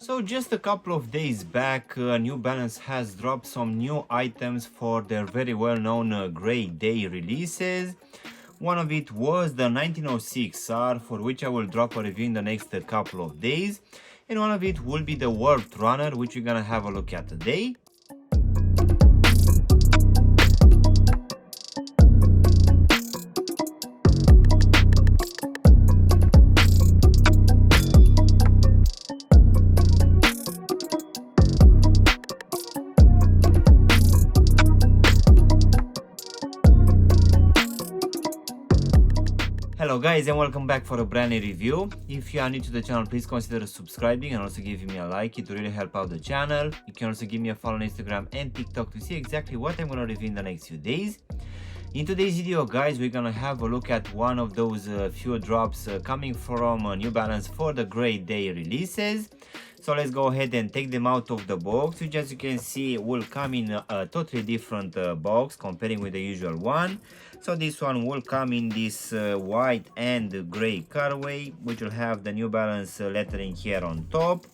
So just a couple of days back, New Balance has dropped some new items for their very well-known Grey Day releases. One of it was the 1906R, for which I will drop a review in the next couple of days. And one of it will be the WRPD Runner, which we're gonna have a look at today. Hello guys, and welcome back for a brand new review. If you are new to the channel, please consider subscribing and also giving me a like. It will really help out the channel. You can also give me a follow on Instagram and TikTok to see exactly what I'm gonna review in the next few days. In today's video, guys, we're gonna have a look at one of those few drops coming from New Balance for the Grey Day releases. So let's go ahead and take them out of the box, which, as you can see, will come in a totally different box comparing with the usual one. So this one will come in this white and grey colorway, which will have the New Balance lettering here on top.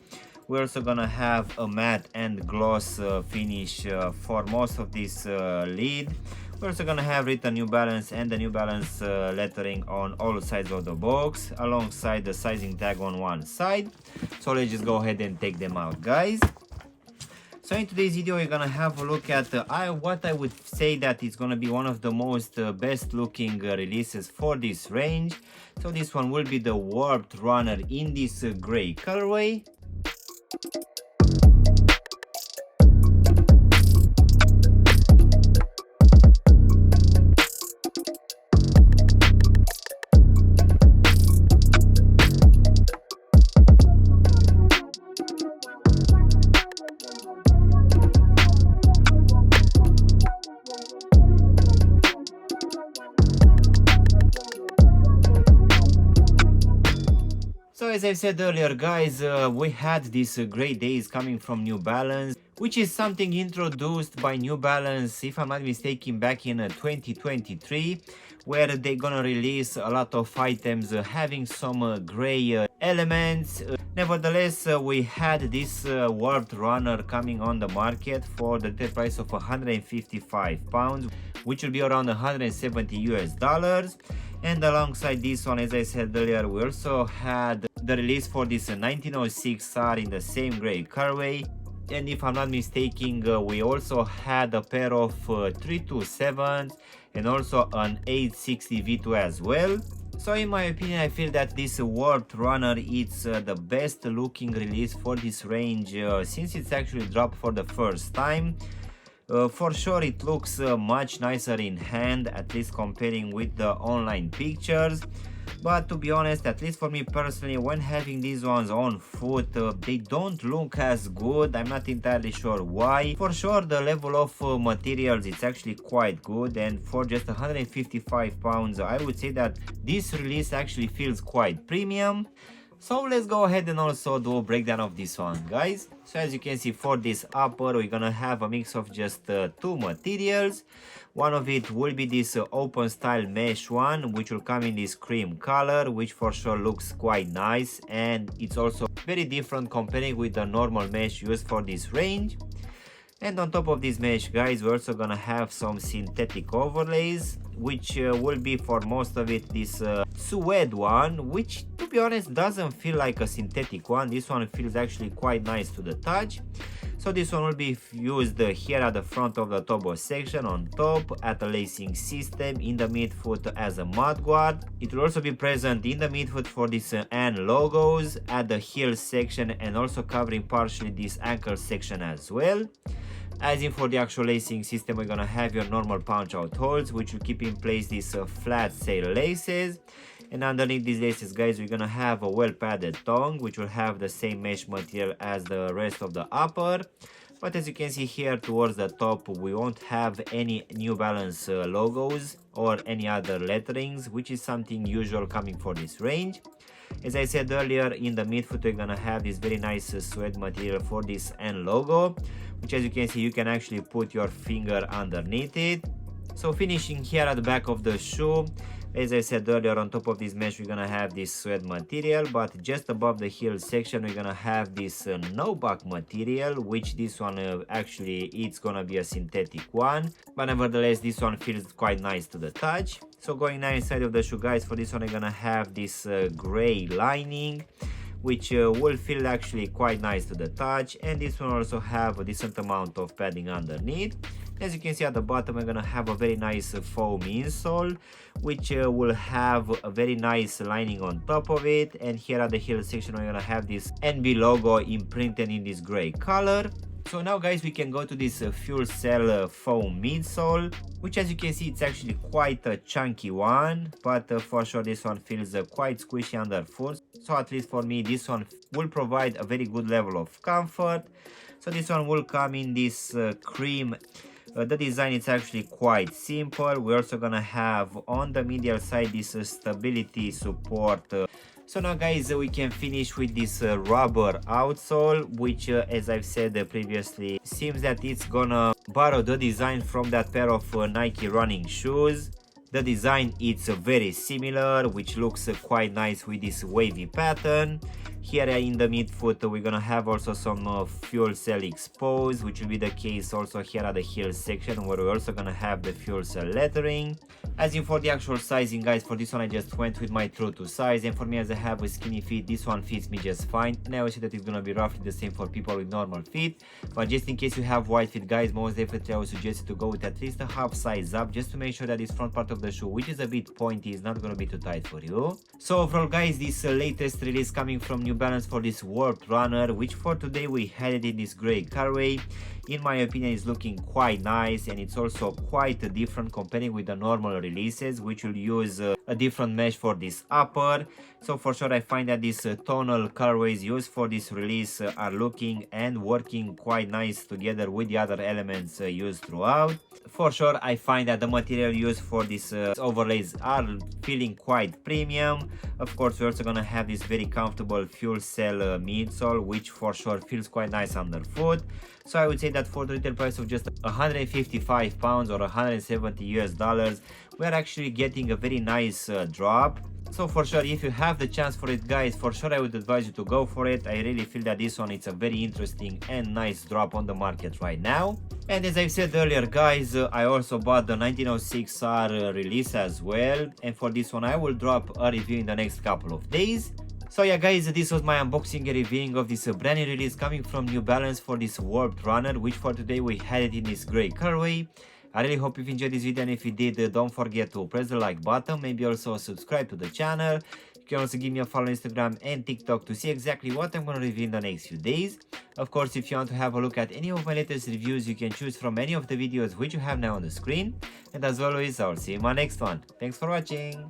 We're also gonna have a matte and gloss finish for most of this lid. We're also gonna have written New Balance and the New Balance lettering on all sides of the box, alongside the sizing tag on one side. So let's just go ahead and take them out, guys. So in today's video, we're gonna have a look at what I would say that is gonna be one of the most best looking releases for this range. So this one will be the WRPD Runner in this gray colorway. So as I said earlier, guys, we had these Grey Days coming from New Balance, which is something introduced by New Balance, if I'm not mistaken, back in 2023, where they're gonna release a lot of items having some grey elements. Nevertheless, we had this WRPD Runner coming on the market for the retail price of £155, which will be around $170 US. And alongside this one, as I said earlier, we also had the release for this 1906R in the same grey colorway. And if I'm not mistaken, we also had a pair of 327s and also an 860 V2 as well. So in my opinion, I feel that this WRPD Runner is the best looking release for this range since it's actually dropped for the first time. For sure it looks much nicer in hand, at least comparing with the online pictures. But to be honest, at least for me personally, when having these ones on foot, they don't look as good. I'm not entirely sure why. For sure the level of materials, it's actually quite good, and for just £155, I would say that this release actually feels quite premium. So let's go ahead and also do a breakdown of this one, guys. So as you can see, for this upper, we're gonna have a mix of just two materials. One of it will be this open style mesh one, which will come in this cream color, which for sure looks quite nice, and it's also very different comparing with the normal mesh used for this range. And on top of this mesh, guys, we're also gonna have some synthetic overlays, which will be for most of it this suede one, which to be honest doesn't feel like a synthetic one. This one feels actually quite nice to the touch. So this one will be used here at the front of the tobo section, on top, at the lacing system, in the midfoot as a mud guard. It will also be present in the midfoot for this N logos, at the heel section, and also covering partially this ankle section as well. As in for the actual lacing system, we're gonna have your normal punch out holes, which will keep in place these flat sail laces. And underneath these laces, guys, we're gonna have a well padded tongue, which will have the same mesh material as the rest of the upper. But as you can see here towards the top, we won't have any New Balance logos or any other letterings, which is something usual coming for this range. As I said earlier, in the midfoot we're gonna have this very nice suede material for this N logo, which, as you can see, you can actually put your finger underneath it. So finishing here at the back of the shoe, As I said earlier, on top of this mesh we're gonna have this suede material, but just above the heel section we're gonna have this no-buck material, which this one actually it's gonna be a synthetic one, but nevertheless this one feels quite nice to the touch. So going now inside of the shoe, guys, for this one I'm gonna have this gray lining, which will feel actually quite nice to the touch, and this one also have a decent amount of padding underneath. As you can see at the bottom, we're gonna have a very nice foam insole, which will have a very nice lining on top of it, and here at the heel section we're gonna have this NB logo imprinted in this gray color. So now, guys, we can go to this fuel cell foam midsole, which as you can see it's actually quite a chunky one, but for sure this one feels quite squishy underfoot. So at least for me this one will provide a very good level of comfort. So this one will come in this cream. The design is actually quite simple. We're also gonna have on the medial side this stability support. So now, guys, we can finish with this rubber outsole, which as I've said previously, seems that it's gonna borrow the design from that pair of Nike running shoes. The design is very similar, which looks quite nice with this wavy pattern. Here in the midfoot we're gonna have also some fuel cell exposed, which will be the case also here at the heel section, where we're also gonna have the fuel cell lettering. As in for the actual sizing, guys, for this one I just went with my true to size, and for me, as I have a skinny feet, this one fits me just fine, and I will say that it's gonna be roughly the same for people with normal feet. But just in case you have wide feet, guys, most definitely I would suggest you to go with at least a half size up, just to make sure that this front part of the shoe, which is a bit pointy, is not gonna be too tight for you. So overall, guys, this latest release coming from New Balance for this Warped Runner, which for today we had it in this gray colorway, in my opinion is looking quite nice, and it's also quite different comparing with the normal releases, which will use a different mesh for this upper. So for sure I find that these tonal colorways used for this release are looking and working quite nice together with the other elements used throughout. For sure I find that the material used for these overlays are feeling quite premium. Of course, we're also gonna have this very comfortable fuel cell midsole, which for sure feels quite nice underfoot. So I would say that for the retail price of just 155 pounds or 170 US dollars, we're actually getting a very nice drop. So for sure, if you have the chance for it, guys, for sure I would advise you to go for it. I really feel that this one, it's a very interesting and nice drop on the market right now. And as I've said earlier, guys, I also bought the 1906R release as well, and for this one I will drop a review in the next couple of days. So yeah, guys, this was my unboxing and reviewing of this brand new release coming from New Balance for this Warped Runner, which for today we had it in this grey colorway. I really hope you've enjoyed this video, and if you did, don't forget to press the like button, maybe also subscribe to the channel. You can also give me a follow on Instagram and TikTok to see exactly what I'm going to review in the next few days. Of course, if you want to have a look at any of my latest reviews, you can choose from any of the videos which you have now on the screen. And as always, I'll see you in my next one. Thanks for watching.